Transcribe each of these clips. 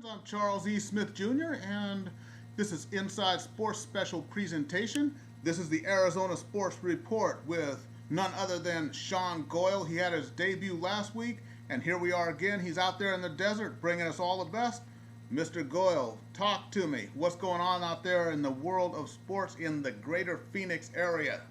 Fans, I'm Charles E. Smith Jr. and this is Inside Sports Special Presentation. This is the Arizona Sports Report with none other than Sean Goyle. He had his debut last week and here we are again. He's out there in the desert bringing us all the best. Mr. Goyle, talk to me. What's going on out there in the world of sports in the greater Phoenix area?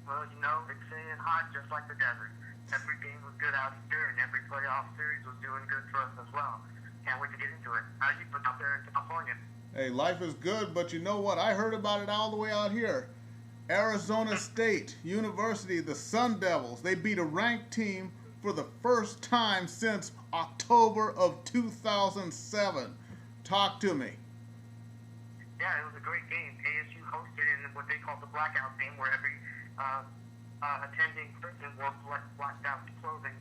Well, you know, it's staying hot just like the desert. Every game was good out here, and every playoff series was doing good for us as well. Can't wait to get into it. How you been out there in California? Hey, life is good, but you know what? I heard about it all the way out here. Arizona State University, the Sun Devils, they beat a ranked team for the first time since October of 2007. Talk to me. Yeah, it was a great game. ASU hosted in what they call the blackout game, where every attending person wore blacked out clothing,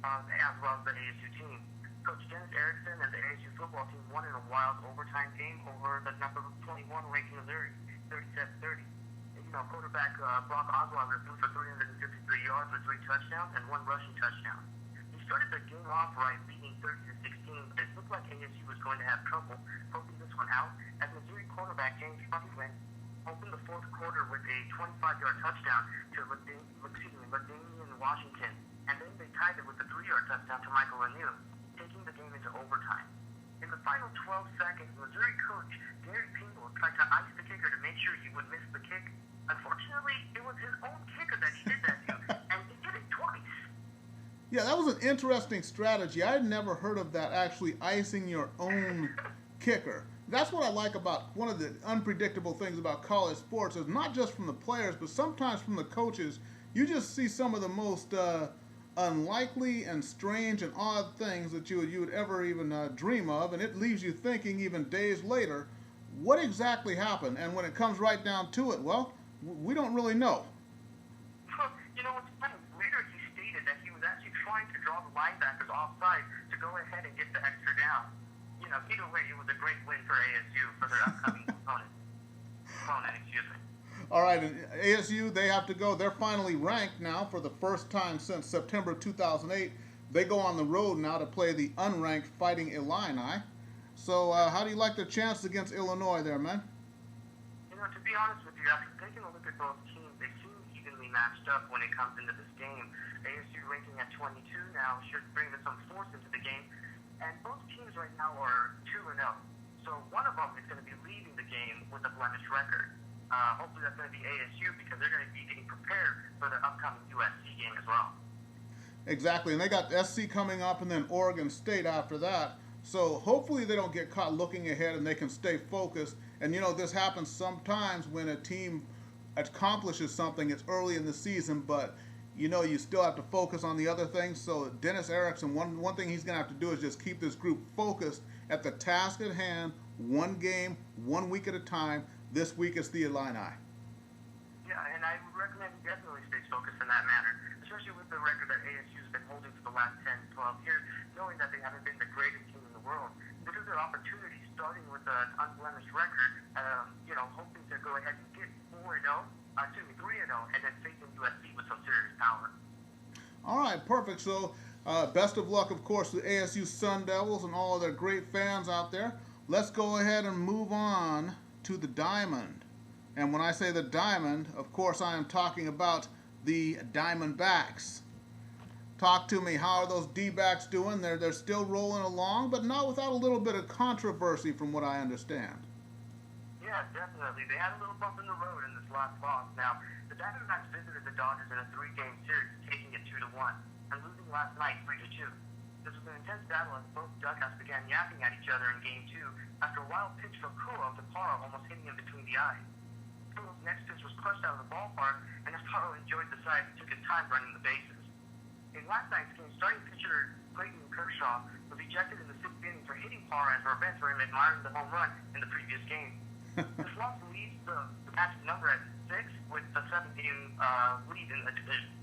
as well as the ASU team. Coach Dennis Erickson and the ASU football team won in a wild overtime game over the number 21 ranked Missouri, 37-30. You know, quarterback Brock Osweiler threw for 353 yards with 3 touchdowns and 1 rushing touchdown. He started the game off right, leading 30-16, but it looked like ASU was going to have trouble closing this one out, as Missouri quarterback James Franklin opened the fourth quarter with a 25-yard touchdown to LaDainian Washington, and then they tied it with a 3-yard touchdown to Michael Lemieux, taking the game into overtime. In the final 12 seconds, Missouri coach Gary Pingle tried to ice the kicker to make sure he would miss the kick. Unfortunately, it was his own kicker that he did that to, and he did it twice. Yeah, that was an interesting strategy. I'd never heard of that, actually icing your own kicker. That's what I like about one of the unpredictable things about college sports is not just from the players, but sometimes from the coaches. You just see some of the most unlikely and strange and odd things that you would ever even dream of, and it leaves you thinking even days later, what exactly happened? And when it comes right down to it, well, we don't really know. You know, it's funny. Later he stated that he was actually trying to draw the linebackers offside to go ahead and get the extra down. You know, either way, it was a great win for ASU for their upcoming opponent. All right, and ASU, they have to go. They're finally ranked now for the first time since September 2008. They go on the road now to play the unranked Fighting Illini. So how do you like their chances against Illinois there, man? You know, to be honest with you, after taking a look at both teams, they seem evenly matched up when it comes into this game. ASU ranking at 22 now should bring some force into the game. And both teams right now are 2-0. So one of them is going to be leading the game with a blemished record. Hopefully that's going to be ASU because they're going to be getting prepared for the upcoming USC game as well. Exactly, and they got SC coming up and then Oregon State after that. So hopefully they don't get caught looking ahead and they can stay focused. And you know, this happens sometimes when a team accomplishes something, it's early in the season, but you know, you still have to focus on the other things. So Dennis Erickson, one thing he's going to have to do is just keep this group focused at the task at hand, one game, 1 week at a time. This week it's the Illini. Yeah, and I would recommend he definitely stays focused in that manner, especially with the record that ASU's been holding for the last 10, 12 years, knowing that they haven't been the greatest team in the world. This is their opportunity, starting with an unblemished record, you know, hoping to go ahead and get 3-0, and then facing USC with some serious power. All right, perfect. So best of luck, of course, to ASU Sun Devils and all of their great fans out there. Let's go ahead and move on to the Diamond. And when I say the Diamond, of course, I am talking about the Diamondbacks. Talk to me. How are those D-backs doing? They're still rolling along, but not without a little bit of controversy from what I understand. Yeah, definitely. They had a little bump in the road in this last loss. Now, the Diamondbacks visited the Dodgers in a 3-game series, taking it 2-1, and losing last night 3-2. This was an intense battle as both dugouts began yapping at each other in Game 2 after a wild pitch from Kuro to Parra almost hitting him between the eyes. Kuro's next pitch was crushed out of the ballpark, and as Parra enjoyed the sight, he took his time running the bases. In last night's game, starting pitcher Clayton Kershaw was ejected in the 6th inning for hitting Parra as revenge for him admiring the home run in the previous game. This loss leaves the match's number at 6 with a 7-game lead in the division.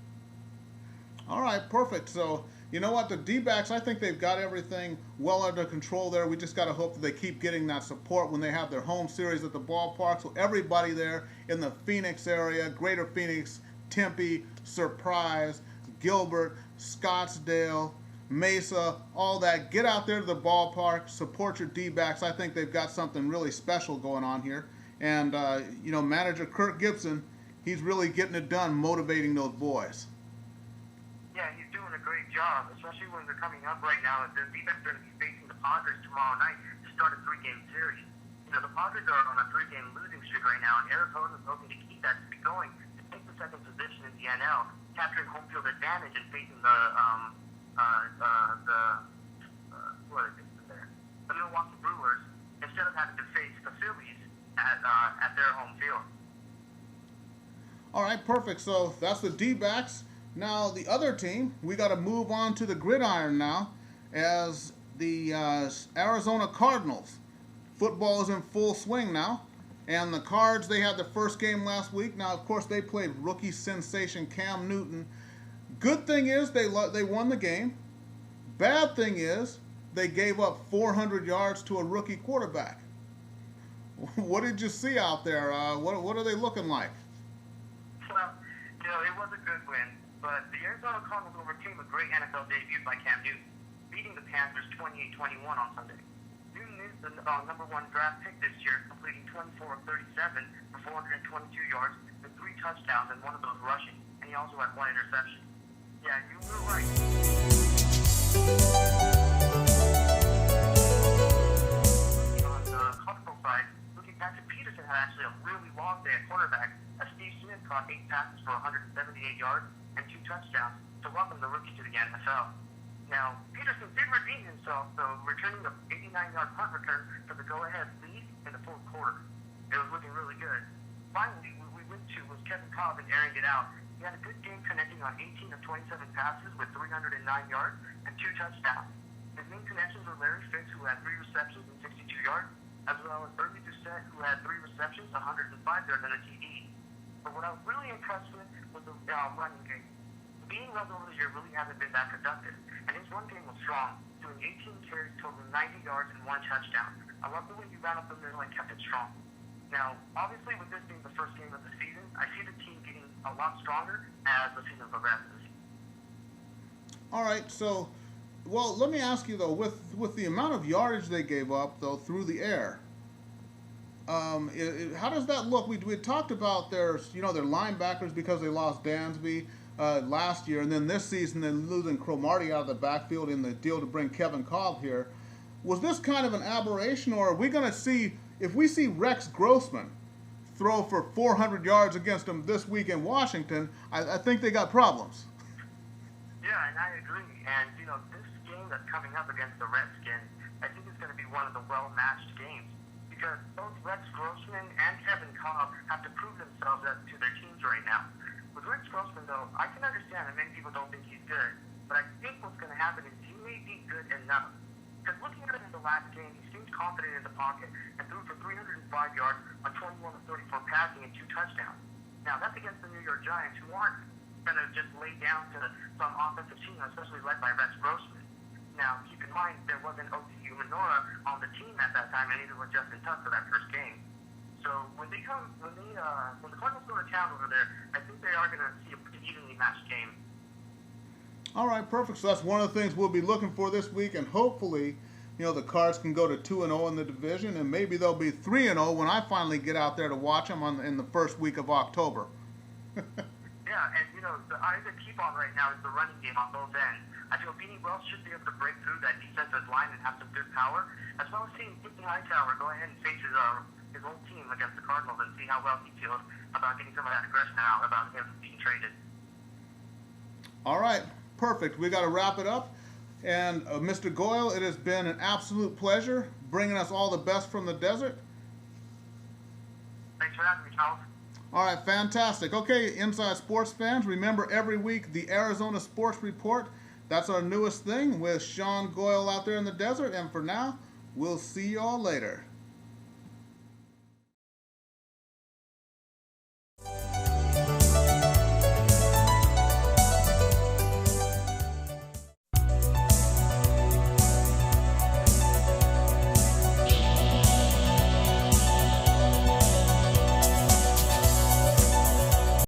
All right, perfect. So, you know what? The D-backs, I think they've got everything well under control there. We just got to hope that they keep getting that support when they have their home series at the ballpark. So everybody there in the Phoenix area, Greater Phoenix, Tempe, Surprise, Gilbert, Scottsdale, Mesa, all that. Get out there to the ballpark, support your D-backs. I think they've got something really special going on here. And, manager Kirk Gibson, he's really getting it done, motivating those boys. Yeah, he's doing a great job, especially when they're coming up right now. The D-backs are going to be facing the Padres tomorrow night to start a 3-game series. The Padres are on a 3-game losing streak right now, and Arizona is hoping to keep that streak going to take the second position in the NL, capturing home field advantage and facing the Milwaukee Brewers instead of having to face the Phillies at their home field. All right, perfect. So that's the D-backs. Now the other team, we got to move on to the gridiron now, as the Arizona Cardinals. Football is in full swing now, and the Cards, they had their first game last week. Now, of course, they played rookie sensation Cam Newton. Good thing is they won the game. Bad thing is they gave up 400 yards to a rookie quarterback. What did you see out there? What are they looking like? Well, it was a good win, but the Arizona Cardinals overcame a great NFL debut by Cam Newton, beating the Panthers 28-21 on Sunday. Newton is the number 1 draft pick this year, completing 24 of 37 for 422 yards with 3 touchdowns and one of those rushing, and he also had 1 interception. Yeah, you were right. On the Cardinal side, looking back to Peterson had actually a really long day at quarterback, as Steve Smith caught 8 passes for 178 yards and 2 touchdowns to welcome the rookie to the NFL. Now, Peterson did redeem himself, though, returning an 89-yard punt return for the go-ahead lead in the fourth quarter. It was looking really good. Finally, what we went to was Kevin Cobb airing it out. He had a good game connecting on 18 of 27 passes with 309 yards and 2 touchdowns. His main connections were Larry Fitz, who had 3 receptions and 62 yards, as well as Bernie Doucette, who had 3 receptions, 105 yards, and a TD. But what I was really impressed with was the running game. Being Wells over the year really hasn't been that productive, and his run game was strong, doing 18 carries, totaling 90 yards and 1 touchdown. I love the way he ran up the middle and kept it strong. Now, obviously, with this being the first game of the season, I see the team getting a lot stronger as the season progresses. All right, so, well, let me ask you, though, with the amount of yardage they gave up, though, through the air, how does that look? We talked about their linebackers because they lost Dansby last year, and then this season they're losing Cromartie out of the backfield in the deal to bring Kevin Cobb here. Was this kind of an aberration, or are we going to see, if we see Rex Grossman throw for 400 yards against them this week in Washington, I think they got problems. Yeah, and I agree. And, this game that's coming up against the Redskins, I think is going to be one of the well-matched games, because both Rex Grossman and Kevin Cobb have to prove themselves to their teams right now. With Rex Grossman, though, I can understand that many people don't think he's good, but I think what's going to happen is he may be good enough. Because looking at him in the last game, he seemed confident in the pocket and threw for 305 yards on 21 of 34 passing and 2 touchdowns. Now, that's against the New York Giants, who aren't going to just lay down to some offensive team, especially led by Rex Grossman. Now, keep in mind, there wasn't OTU Minora on the team at that time, and neither was Justin Tuck for that first game. So when the Cardinals go to town over there, I think they are going to see a pretty evenly matched game. All right, perfect. So that's one of the things we'll be looking for this week, and hopefully, the Cards can go to 2-0 in the division, and maybe they'll be 3-0 when I finally get out there to watch them in the first week of October. Yeah, and the eye to keep on right now is the running game on both ends. I feel Beanie Wells should be able to break through that defensive line and have some good power, as well as seeing Dickie Hightower go ahead and face his old team against the Cardinals and see how well he feels about getting some of that aggression out about him being traded. All right, perfect. We got to wrap it up. And Mr. Goyle, it has been an absolute pleasure bringing us all the best from the desert. Thanks for having me, Charles. All right, fantastic. Okay, Inside Sports fans, remember every week the Arizona Sports Report. That's our newest thing with Sean Goyle out there in the desert. And for now, we'll see you all later.